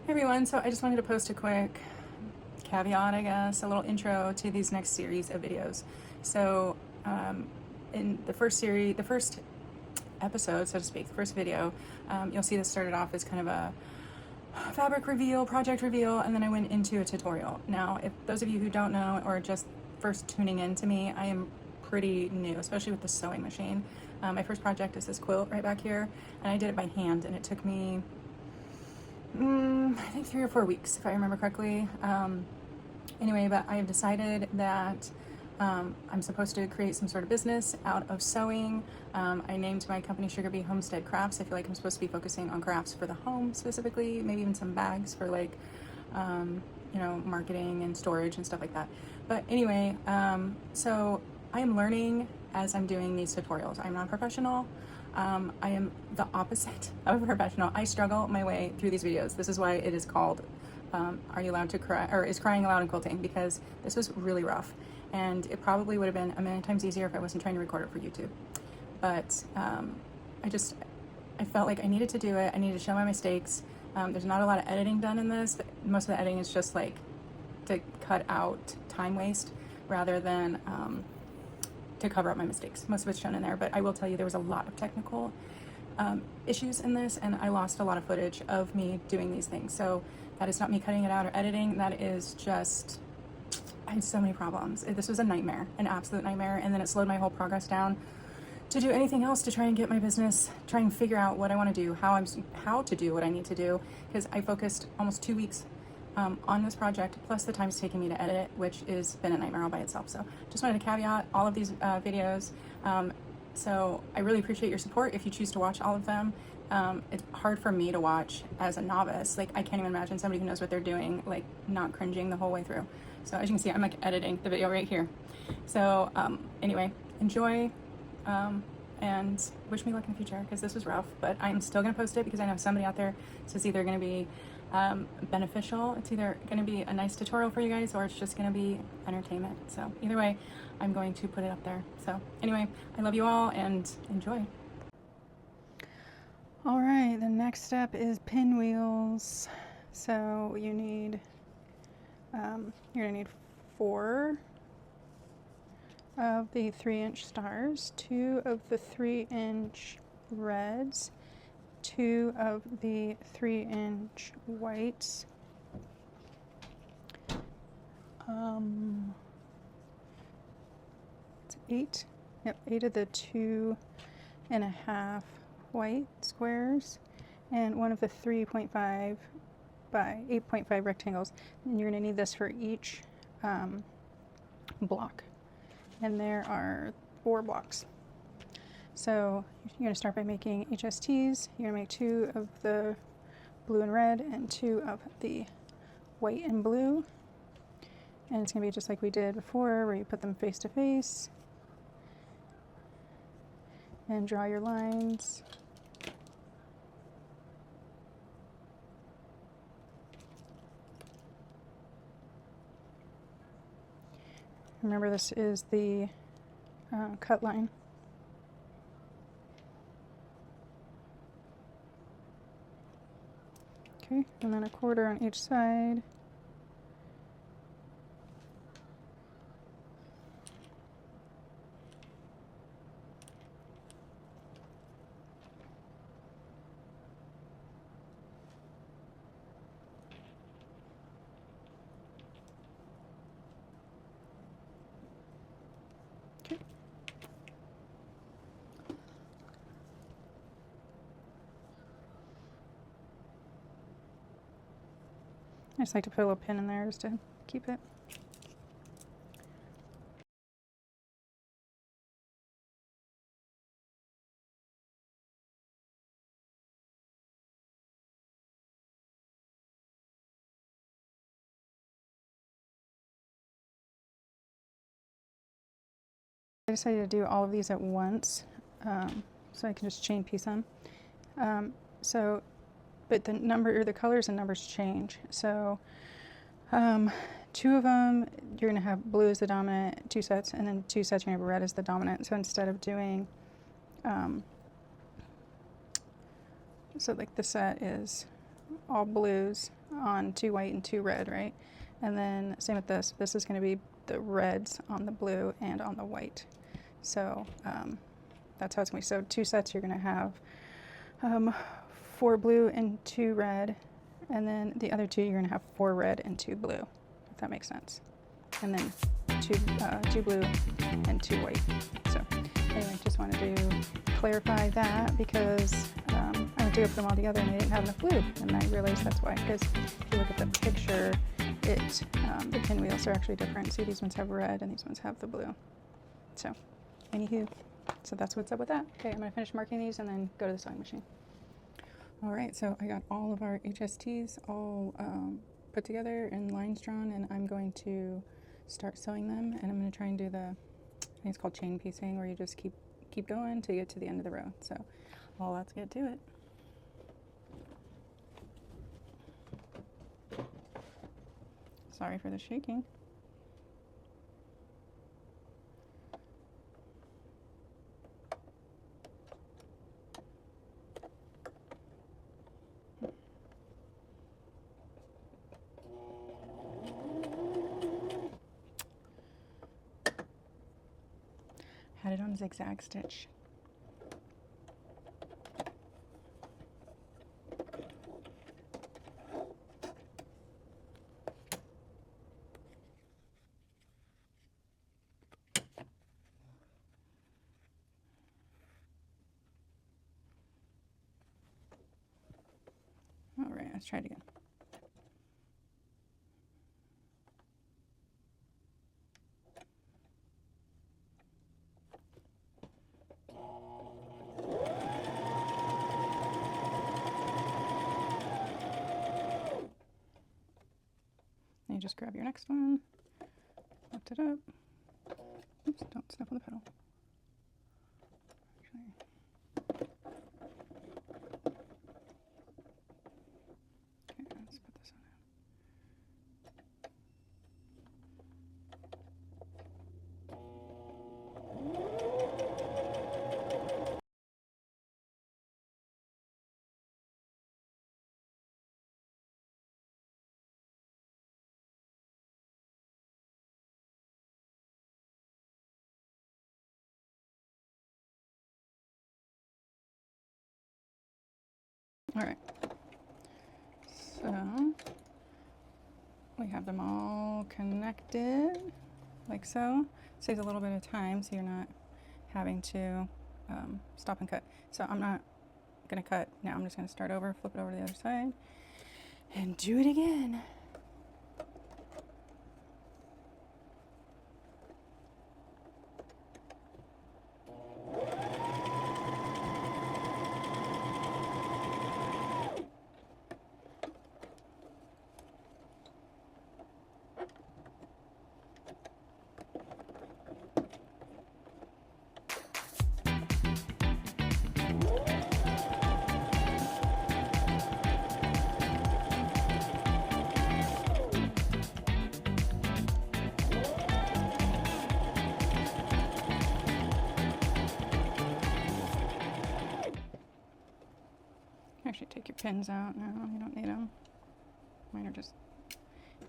Hey everyone, so I just wanted to post a quick caveat, I guess, a little intro to these next series of videos. So, in the first series, the first episode, so to speak, the first video, you'll see this started off as kind of a fabric reveal, project reveal, and then I went into a tutorial. Now, if those of you who don't know or just first tuning in to me, I am pretty new, especially with the sewing machine. My first project is this quilt right back here, and I did it by hand, and it took me I think 3 or 4 weeks, if I remember correctly. Anyway, but I have decided that I'm supposed to create some sort of business out of sewing. I named my company Sugar Bee Homestead Crafts. I feel like I'm supposed to be focusing on crafts for the home specifically, maybe even some bags for like, marketing and storage and stuff like that. But anyway, so I am learning as I'm doing these tutorials. I'm not a professional. I am the opposite of a professional. I struggle my way through these videos. This is why it is called Are You Allowed to Cry? Or Is Crying Allowed in Quilting? Because this was really rough. And it probably would have been a million times easier if I wasn't trying to record it for YouTube. But I felt like I needed to do it. I needed to show my mistakes. There's not a lot of editing done in this. Most of the editing is just like to cut out time waste rather than to cover up my mistakes. Most of it's shown in there, but I will tell you there was a lot of technical issues in this, and I lost a lot of footage of me doing these things. So that is not me cutting it out or editing. That is just, I had so many problems. This was a nightmare, an absolute nightmare, and then it slowed my whole progress down to do anything else to try and get my business, try and figure out what I want to do, how to do what I need to do, because I focused almost 2 weeks on this project, plus the time it's taking me to edit it, which has been a nightmare all by itself. So just wanted to caveat all of these videos. So I really appreciate your support if you choose to watch all of them. It's hard for me to watch as a novice. Like, I can't even imagine somebody who knows what they're doing, like, not cringing the whole way through. So as you can see, I'm like editing the video right here. So anyway, enjoy and wish me luck in the future, because this was rough, but I'm still gonna post it because I know somebody out there, so it's either gonna be beneficial, it's either gonna be a nice tutorial for you guys, or it's just gonna be entertainment. So either way, I'm going to put it up there. So anyway, I love you all and enjoy. All right, the next step is pinwheels. So you need, you're gonna need 4 of the 3-inch stars, 2 of the 3-inch reds, 2 of the 3-inch whites, it's 8, yep, 8 of the 2.5 white squares, and 1 of the 3.5 by 8.5 rectangles. And you're going to need this for each block, and there are 4 blocks. So you're going to start by making HSTs. You're going to make 2 of the blue and red and 2 of the white and blue. And it's going to be just like we did before, where you put them face to face and draw your lines. Remember, this is the cut line. Okay, and then a 1/4 on each side. Okay. I just like to put a little pin in there just to keep it. I decided to do all of these at once, so I can just chain piece them. But the number, or the colors and numbers change. So 2 of them, you're going to have blue as the dominant, 2 sets, and then 2 sets you're going to have red as the dominant. So instead of doing, so like the set is all blues on 2 white and 2 red, right? And then same with this. This is going to be the reds on the blue and on the white. So that's how it's going to be. So 2 sets, you're going to have 4 blue and 2 red. And then the other 2, you're going to have 4 red and 2 blue, if that makes sense. And then 2 blue and 2 white. So anyway, just wanted to clarify that because I went to go put them all together and they didn't have enough blue, and I realized that's why. Because if you look at the picture, the pinwheels are actually different. See, these ones have red and these ones have the blue. So, anywho, so that's what's up with that. Okay, I'm gonna finish marking these and then go to the sewing machine. All right, so I got all of our HSTs all put together and lines drawn, and I'm going to start sewing them, and I'm going to try and do I think it's called chain piecing, where you just keep going till you get to the end of the row. So, well, let's get to it. Sorry for the shaking. Had it on zigzag stitch. All right, let's try it again. You just grab your next one, lift it up. Oops, don't step on the pedal. Okay, let's put this on. All right, so we have them all connected like so. Saves a little bit of time so you're not having to stop and cut. So I'm not gonna cut now. I'm just gonna start over, flip it over to the other side, and do it again. Actually, take your pins out now. You don't need them. Mine are just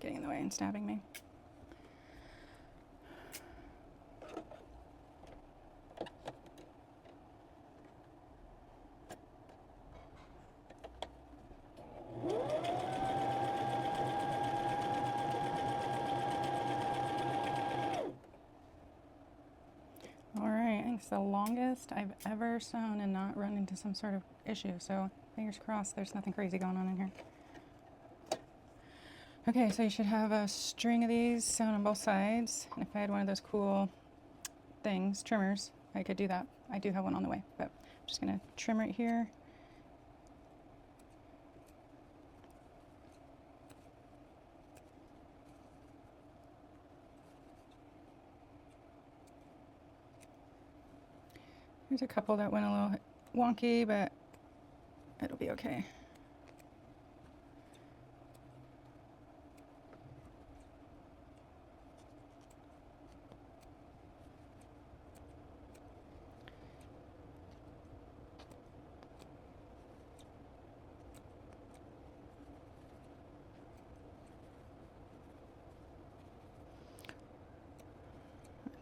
getting in the way and stabbing me. It's the longest I've ever sewn and not run into some sort of issue, so fingers crossed there's nothing crazy going on in here. Okay, so you should have a string of these sewn on both sides, and if I had one of those cool things, trimmers, I could do that. I do have one on the way, but I'm just going to trim right here. There's a couple that went a little wonky, but it'll be okay.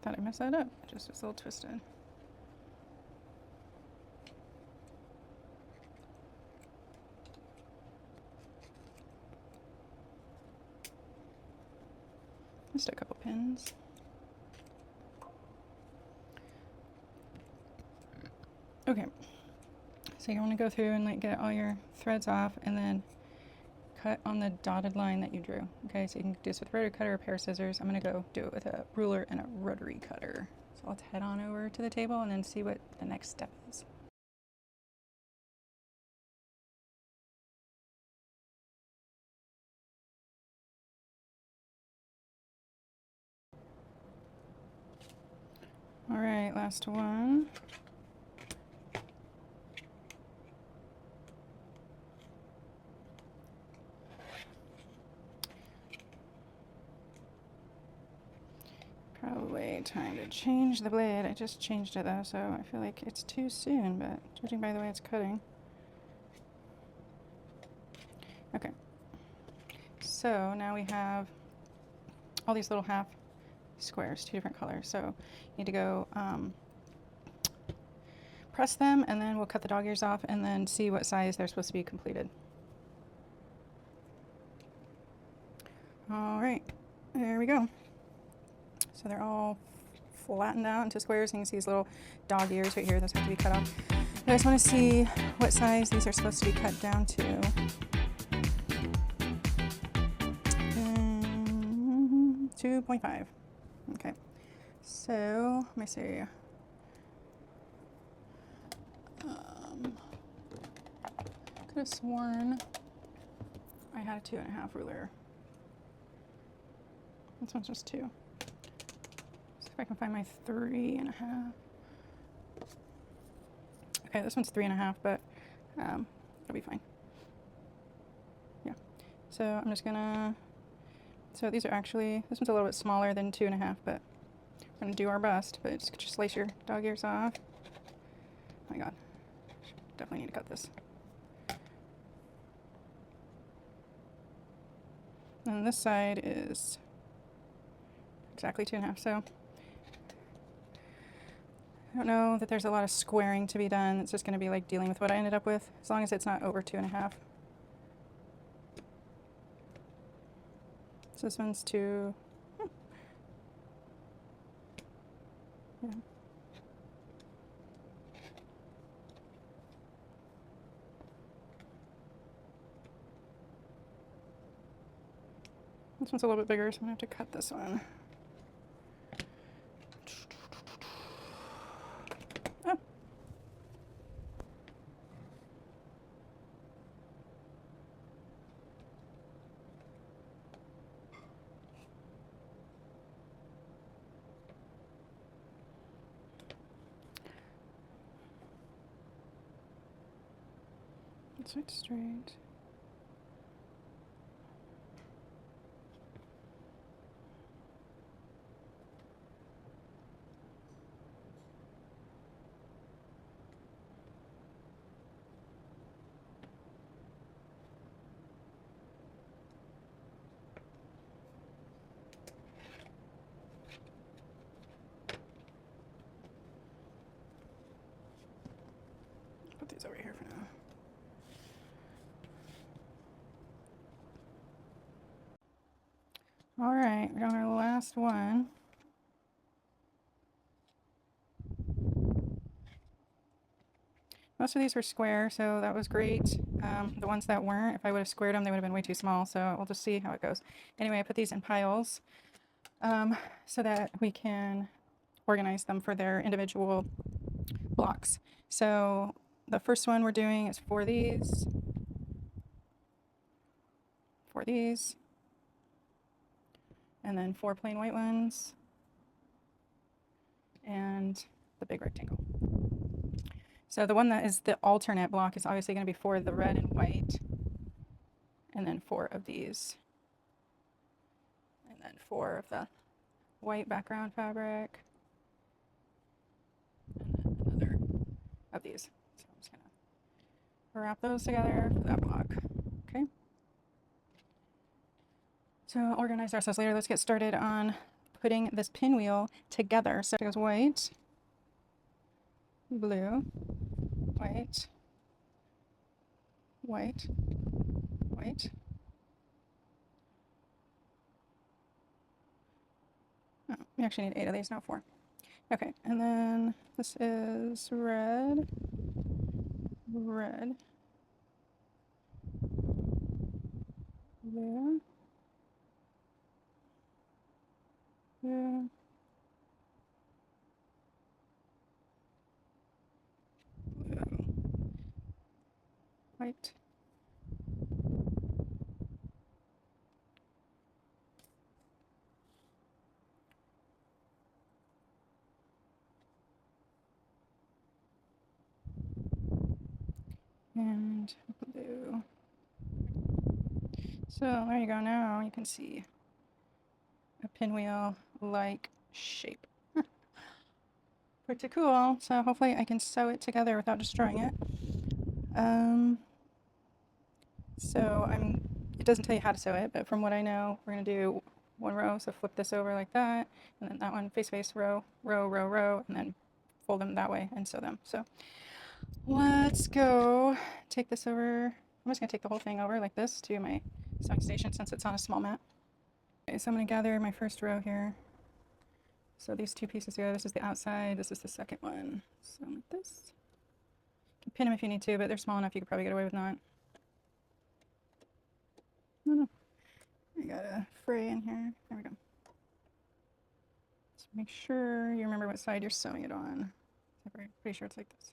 thought I messed that up. It just was a little twisted. Just a couple pins. Okay, so you want to go through and like get all your threads off and then cut on the dotted line that you drew. Okay, so you can do this with a rotary cutter or a pair of scissors. I'm going to go do it with a ruler and a rotary cutter. So let's head on over to the table and then see what the next step is. All right, last one. Probably time to change the blade. I just changed it though, so I feel like it's too soon, but judging by the way it's cutting. Okay, so now we have all these little half squares, 2 different colors. So you need to go press them, and then we'll cut the dog ears off and then see what size they're supposed to be completed. All right, there we go. So they're all flattened out into squares. You can see these little dog ears right here. Those have to be cut off. I just want to see what size these are supposed to be cut down to. 2.5. Okay, so let me see. Could have sworn I had a 2.5 ruler. This one's just 2. See if I can find my 3.5. Okay, this one's 3.5, but it'll be fine. Yeah. So I'm just gonna. So these are actually, this one's a little bit smaller than 2.5, but we're gonna do our best. But just lace your dog ears off. Oh my God, definitely need to cut this. And this side is exactly 2.5. So I don't know that there's a lot of squaring to be done. It's just gonna be like dealing with what I ended up with, as long as it's not over 2.5. So this one's 2. Yeah. This one's a little bit bigger, so I'm gonna have to cut this one. Oh. So it's straight. Put these over here for now. All right, we're on our last one. Most of these were square, so that was great. The ones that weren't, if I would have squared them, they would have been way too small, so we'll just see how it goes. Anyway, I put these in piles so that we can organize them for their individual blocks. So the first one we're doing is 4 these, 4 these, and then 4 plain white ones, and the big rectangle. So the one that is the alternate block is obviously going to be 4 of the red and white, and then 4 of these, and then 4 of the white background fabric, and then another of these. So I'm just going to wrap those together for that block. Okay. So organize ourselves later. Let's get started on putting this pinwheel together. So it goes white, blue, white, white, white. Oh, we actually need 8 of these, not 4. Okay, and then this is red, red, blue, blue, blue, white. And blue. So there you go. Now you can see a pinwheel-like shape. Pretty cool. So hopefully I can sew it together without destroying it. It doesn't tell you how to sew it, but from what I know, we're gonna do 1 row. So flip this over like that, and then that one face, row, row, row, row, and then fold them that way and sew them. So let's go take this over. I'm just gonna take the whole thing over like this to my sewing station since it's on a small mat. Okay, so I'm gonna gather my first row here. So these 2 pieces together, this is the outside, this is the second one. So like this. You can pin them if you need to, but they're small enough you could probably get away with not. No. I got a fray in here. There we go. So make sure you remember what side you're sewing it on. I'm pretty sure it's like this.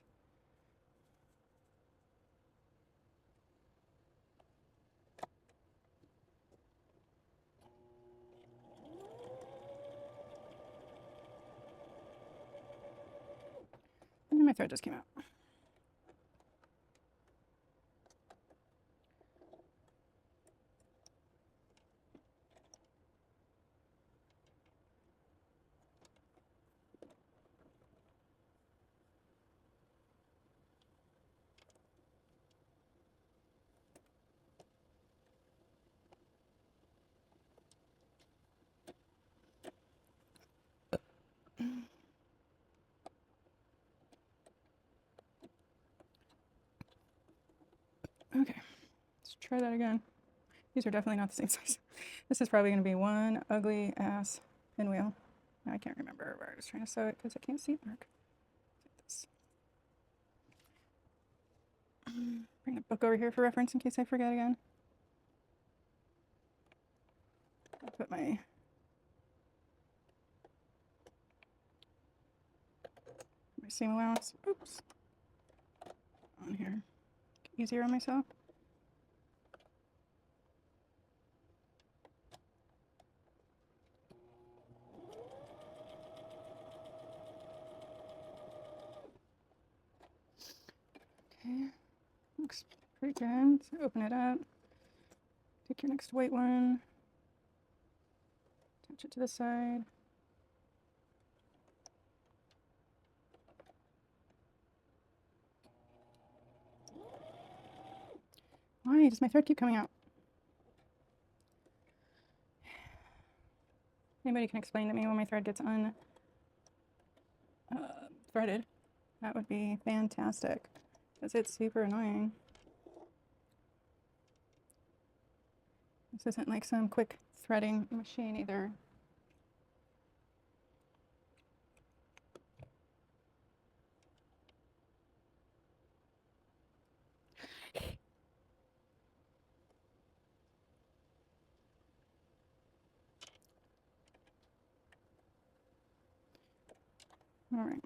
And then my thread just came out. Okay, let's try that again. These are definitely not the same size. This is probably going to be one ugly ass pinwheel. I can't remember where I was trying to sew it because I can't see the mark. Like this. Bring the book over here for reference in case I forget again. I'll put my seam allowance, oops, on here. Easier on myself. Okay, looks pretty good. So open it up. Take your next white one. Attach it to the side. Why does my thread keep coming out? Anybody can explain to me when my thread gets threaded? That would be fantastic, because it's super annoying. This isn't like some quick threading machine either. All right.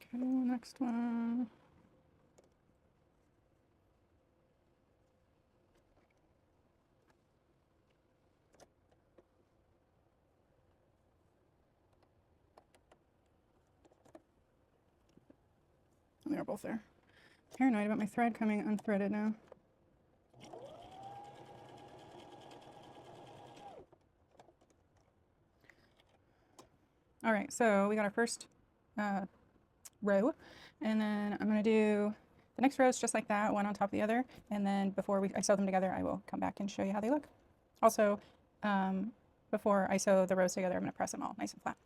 Okay, next one. They're both there. Paranoid about my thread coming unthreaded now. All right, so we got our first row, and then I'm going to do the next rows just like that, one on top of the other, and then before I sew them together, I will come back and show you how they look. Also, before I sew the rows together, I'm going to press them all nice and flat.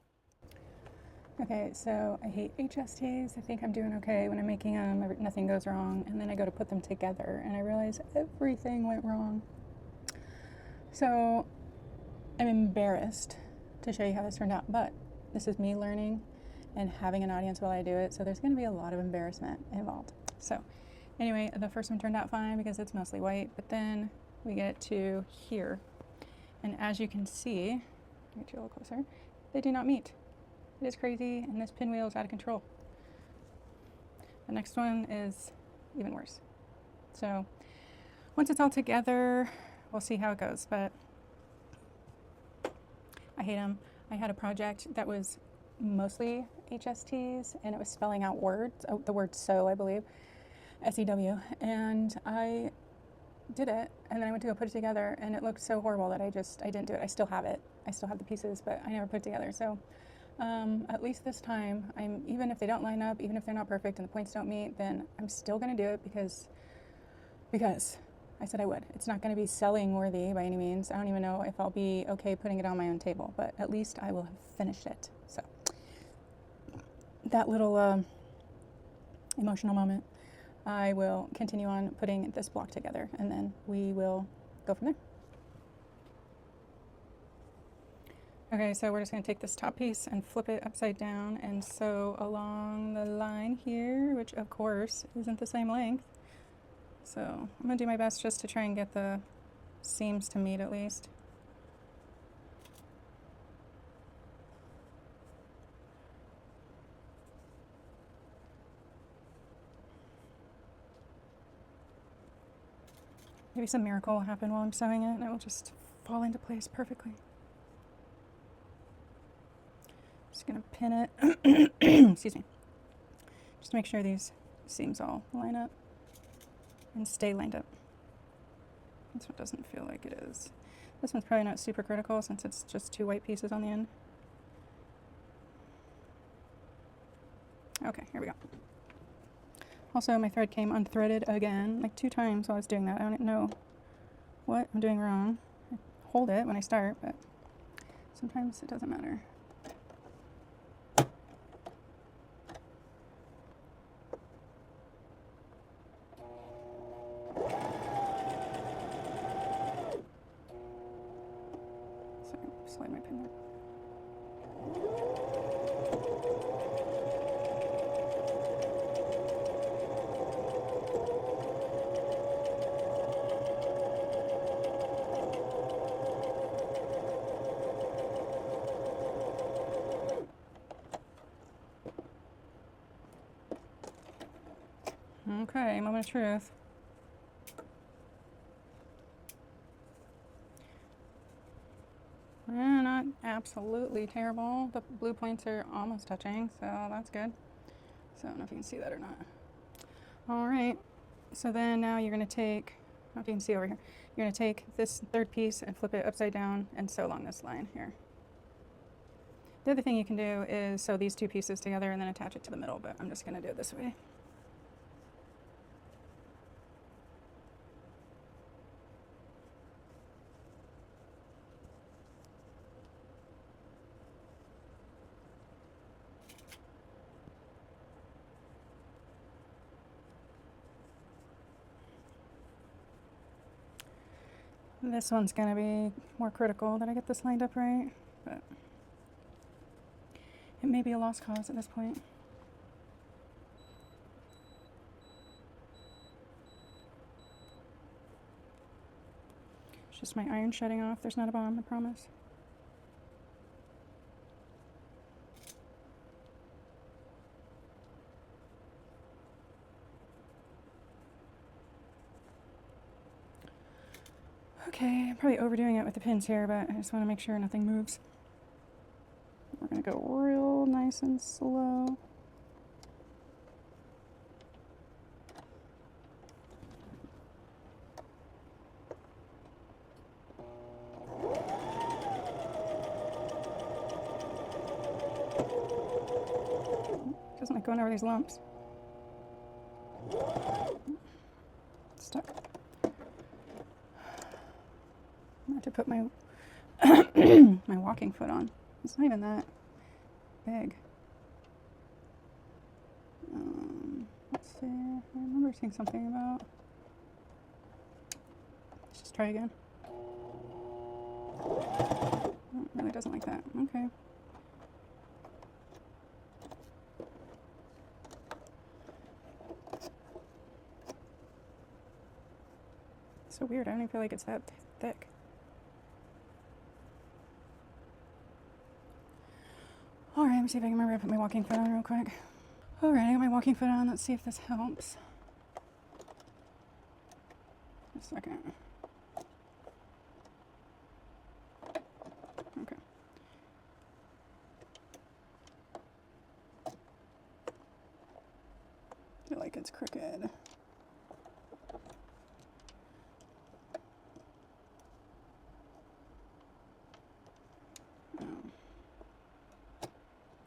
Okay, so I hate HSTs. I think I'm doing okay when I'm making them, nothing goes wrong, and then I go to put them together, and I realize everything went wrong. So I'm embarrassed to show you how this turned out, but this is me learning and having an audience while I do it, so there's going to be a lot of embarrassment involved. So anyway, the first one turned out fine because it's mostly white, but then we get to here, and as you can see, I'll get you a little closer, they do not meet. It is crazy, and this pinwheel is out of control. The next one is even worse. So once it's all together, we'll see how it goes, but I hate them. I had a project that was mostly HSTs, and it was spelling out words, the word sew, I believe, S-E-W, and I did it, and then I went to go put it together, and it looked so horrible that I didn't do it. I still have it. I still have the pieces, but I never put it together. So at least this time, even if they don't line up, even if they're not perfect and the points don't meet, then I'm still going to do it because I said I would. It's not going to be selling worthy by any means. I don't even know if I'll be okay putting it on my own table, but at least I will have finished it. So that little emotional moment, I will continue on putting this block together, and then we will go from there. Okay, so we're just going to take this top piece and flip it upside down and sew along the line here, which of course isn't the same length. So I'm going to do my best just to try and get the seams to meet at least. Maybe some miracle will happen while I'm sewing it and it will just fall into place perfectly. Just gonna pin it, excuse me, just make sure these seams all line up and stay lined up. This one doesn't feel like it is. This one's probably not super critical since it's just two white pieces on the end. Okay, here we go. Also, my thread came unthreaded again, like 2 times while I was doing that. I don't know what I'm doing wrong. I hold it when I start, but sometimes it doesn't matter. Slide my pin there. Okay, moment of truth. Not absolutely terrible. The blue points are almost touching, so that's good. So I don't know if you can see that or not. All right, so then now you're going to take, I don't know if you can see over here, you're going to take this third piece and flip it upside down and sew along this line here. The other thing you can do is sew these 2 pieces together and then attach it to the middle, but I'm just going to do it this way. This one's going to be more critical that I get this lined up right, but it may be a lost cause at this point. It's just my iron shutting off. There's not a bomb, I promise. Okay, I'm probably overdoing it with the pins here, but I just want to make sure nothing moves. We're going to go real nice and slow. like going over these lumps. Stuck. I have to put my my walking foot on. It's not even that big. Let's see. I remember seeing something about. Let's just try again. Oh, it really doesn't like that. Okay. So weird. I don't even feel like it's that thick. Alright, let me see if I can remember to put my walking foot on real quick. Alright, I got my walking foot on. Let's see if this helps. A second. Okay. I feel like it's crooked.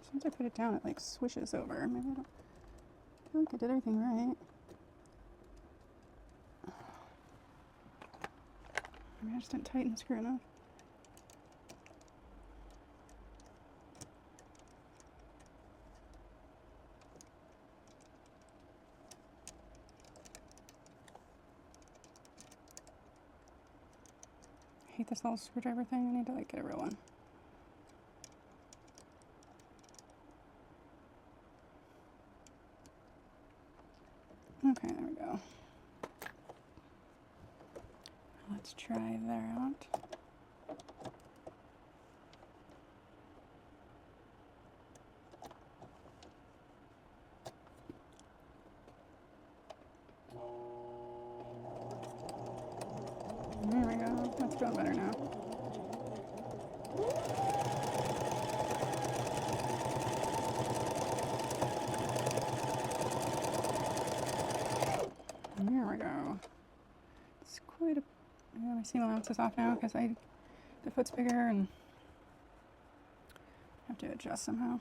As soon as I put it down, it like swishes over. Maybe I don't feel like I did everything right. Maybe I just didn't tighten the screw enough. I hate this little screwdriver thing. I need to like get a real one. Okay, there we go. Let's try that. There we go. That's feeling better now. There we go. It's quite a... Yeah, my seam allowance is off now because the foot's bigger and I have to adjust somehow.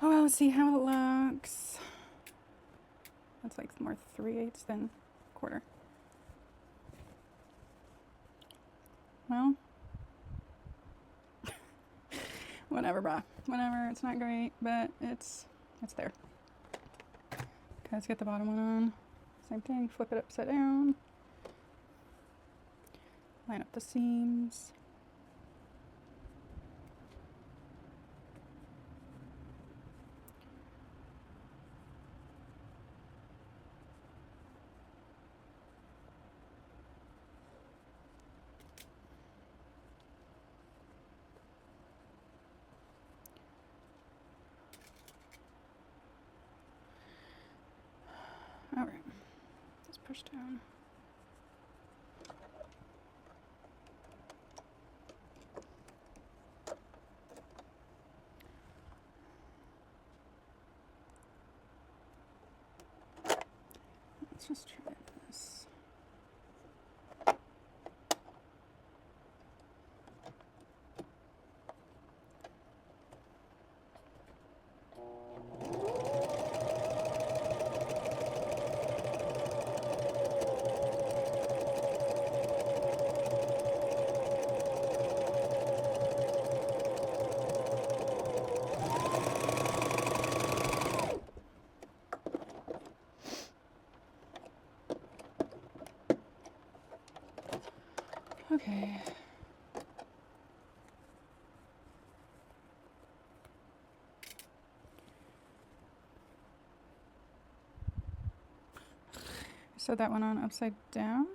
Oh well, let's see how it looks. That's like more 3/8 than quarter. Well, whatever, brah. Whatever. It's not great, but it's there. Okay, let's get the bottom one on. Same thing. Flip it upside down. Line up the seams. All right, let's push down. Let's just try this. Okay. Sewed that one on upside down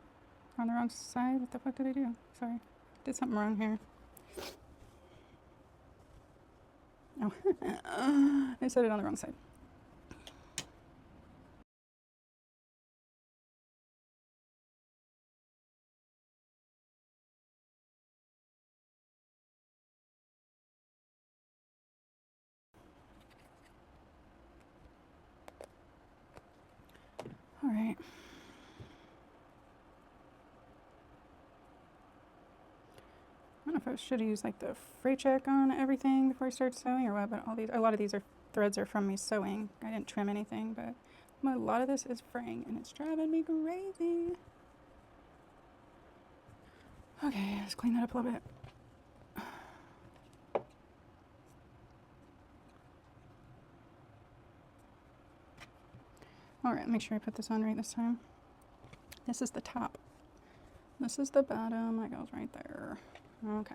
on the wrong side. What the fuck did I do? Sorry. Did something wrong here. Oh. I sewed it on the wrong side. All right. I don't know if I should have used like the fray check on everything before I start sewing or what, but a lot of these are threads are from me sewing. I didn't trim anything, but a lot of this is fraying and it's driving me crazy. Okay, let's clean that up a little bit. Alright, make sure I put this on right this time. This is the top. This is the bottom. That goes right there. Okay.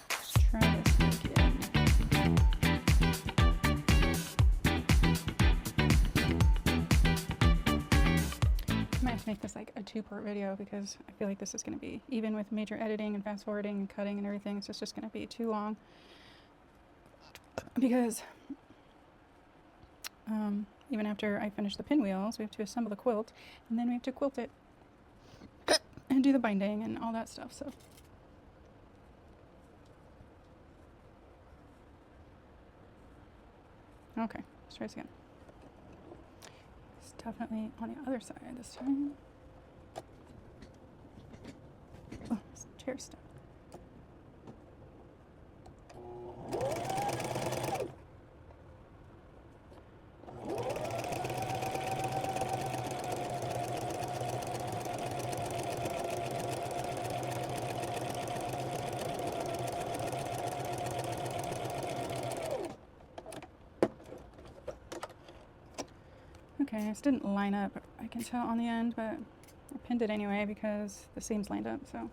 Let's try this again. I might have to make this like a 2-part video because I feel like this is going to be, even with major editing and fast forwarding and cutting and everything, it's just going to be too long. Because even after I finish the pinwheels, we have to assemble the quilt, and then we have to quilt it and do the binding and all that stuff. So okay, let's try this again. It's definitely on the other side this time. Oh, this chair stuck. Okay, this didn't line up, I can tell on the end, but I pinned it anyway because the seams lined up, so.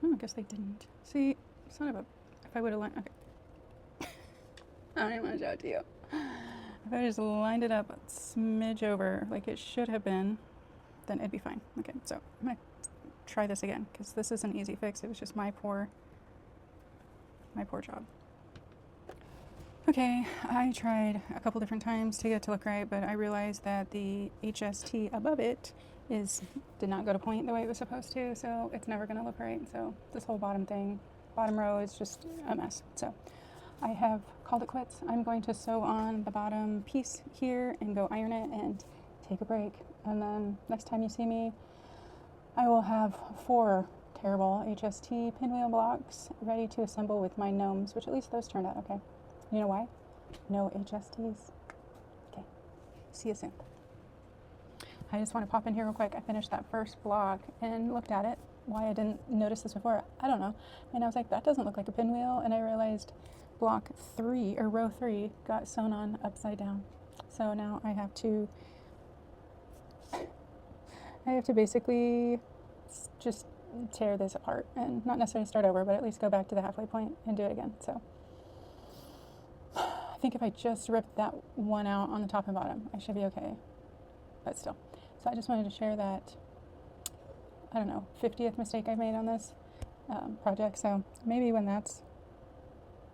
Oh, I guess they didn't. See, son of a, if I would have lined, okay. I don't even want to show it to you. If I just lined it up a smidge over like it should have been, then it'd be fine. Okay, so I'm gonna try this again because this is an easy fix. It was just my poor job. Okay, I tried a couple different times to get it to look right, but I realized that the HST above it did not go to point the way it was supposed to, so it's never going to look right. So this whole bottom row is just a mess. So I have called it quits. I'm going to sew on the bottom piece here and go iron it and take a break. And then next time you see me, I will have 4 terrible HST pinwheel blocks ready to assemble with my gnomes, which at least those turned out okay. You know why? No HSTs. Okay, see you soon. I just want to pop in here real quick. I finished that first block and looked at it. Why I didn't notice this before, I don't know. And I was like, that doesn't look like a pinwheel. And I realized block 3, or row 3, got sewn on upside down. So now I have to basically just tear this apart and not necessarily start over, but at least go back to the halfway point and do it again. So I think if I just rip that one out on the top and bottom, I should be okay, but still. So I just wanted to share that, I don't know, 50th mistake I've made on this project. So maybe when that's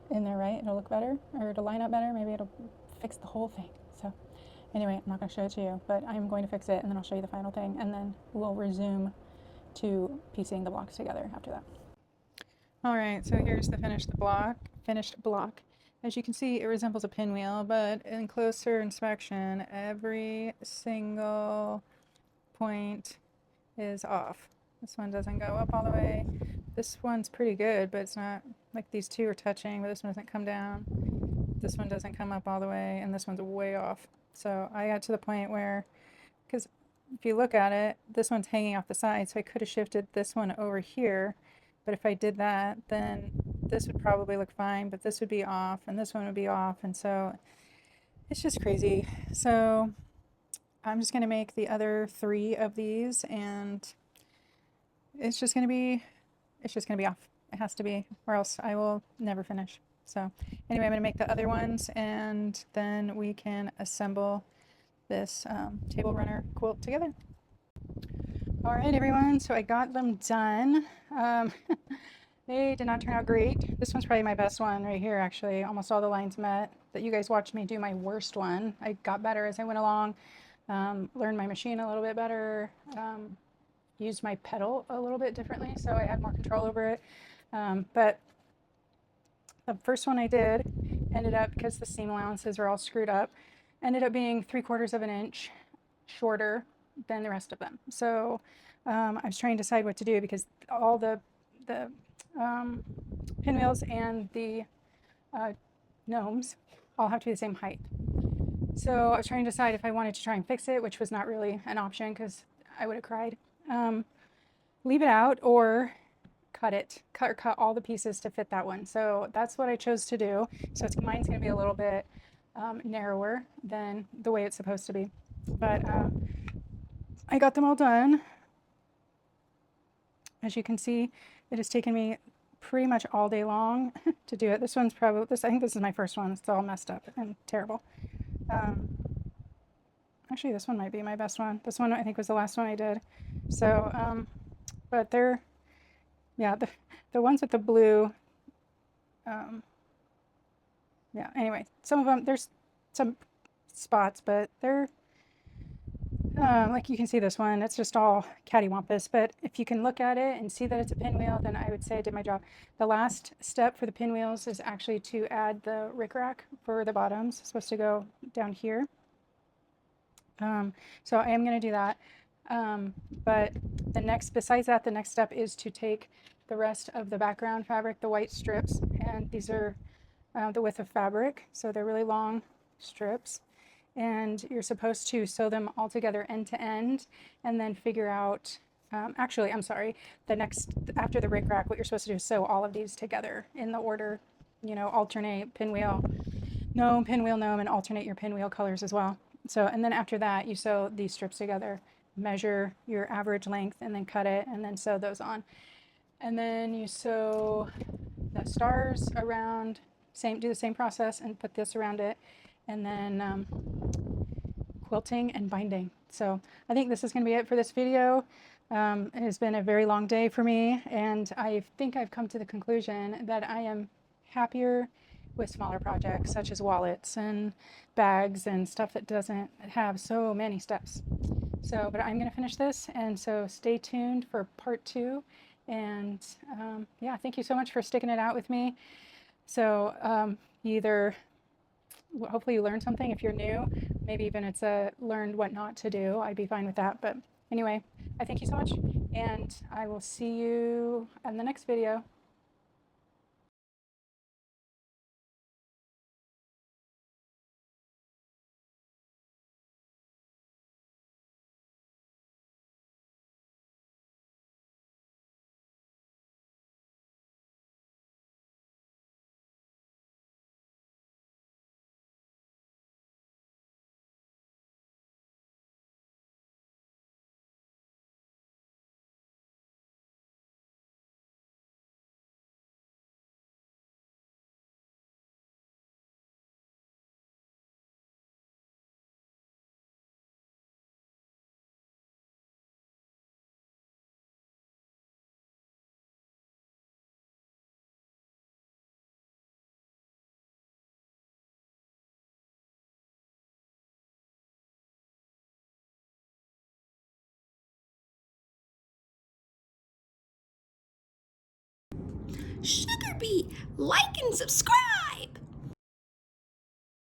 in there right, it'll look better, or it'll line up better. Maybe it'll fix the whole thing. So anyway, I'm not going to show it to you, but I'm going to fix it, and then I'll show you the final thing, and then we'll resume to piecing the blocks together after that. All right, so here's the finished block. As you can see, it resembles a pinwheel, but in closer inspection, every single point is off. This one doesn't go up all the way. This one's pretty good, but it's not like these two are touching, but this one doesn't come down. This one doesn't come up all the way, and this one's way off. So I got to the point where, because if you look at it, this one's hanging off the side, so I could have shifted this one over here. But if I did that, then this would probably look fine, but this would be off, and this one would be off, and so it's just crazy. So I'm just going to make the other 3 of these, and it's just going to be off. It has to be, or else I will never finish. So anyway, I'm going to make the other ones, and then we can assemble this table runner quilt together. All right, everyone, so I got them done. They did not turn out great. This one's probably my best one right here, actually. Almost all the lines met. That you guys watched me do my worst one. I got better as I went along, learned my machine a little bit better, used my pedal a little bit differently, so I had more control over it. But the first one I did ended up, because the seam allowances are all screwed up, ended up being 3/4 of an inch shorter than the rest of them. So I was trying to decide what to do because all the um, pinwheels and the gnomes all have to be the same height. So I was trying to decide if I wanted to try and fix it, which was not really an option because I would have cried. Leave it out or cut all the pieces to fit that one. So that's what I chose to do. So mine's going to be a little bit narrower than the way it's supposed to be. But I got them all done. As you can see, it has taken me pretty much all day long to do it. This one's probably, I think this is my first one. It's all messed up and terrible. Actually, this one might be my best one. This one I think was the last one I did. So, but they're, yeah, the ones with the blue, yeah, anyway, some of them, there's some spots, but they're, like you can see this one, it's just all cattywampus. But if you can look at it and see that it's a pinwheel, then I would say I did my job. The last step for the pinwheels is actually to add the rickrack for the bottoms. It's supposed to go down here. So I am going to do that. But besides that, the next step is to take the rest of the background fabric, the white strips, and these are the width of fabric. So they're really long strips. And you're supposed to sew them all together end to end and then figure out, actually, I'm sorry, after the rickrack, what you're supposed to do is sew all of these together in the order, you know, alternate pinwheel, gnome, and alternate your pinwheel colors as well. So, and then after that, you sew these strips together, measure your average length, and then cut it, and then sew those on. And then you sew the stars around, do the same process, and put this around it, and then quilting and binding. So I think this is going to be it for this video. It has been a very long day for me, and I think I've come to the conclusion that I am happier with smaller projects such as wallets and bags and stuff that doesn't have so many steps. So, but I'm going to finish this, and so stay tuned for part 2. And yeah, thank you so much for sticking it out with me. So hopefully you learned something if you're new. Maybe even it's learned what not to do. I'd be fine with that. But anyway, I thank you so much, and I will see you in the next video. Sugar Bee, like and subscribe.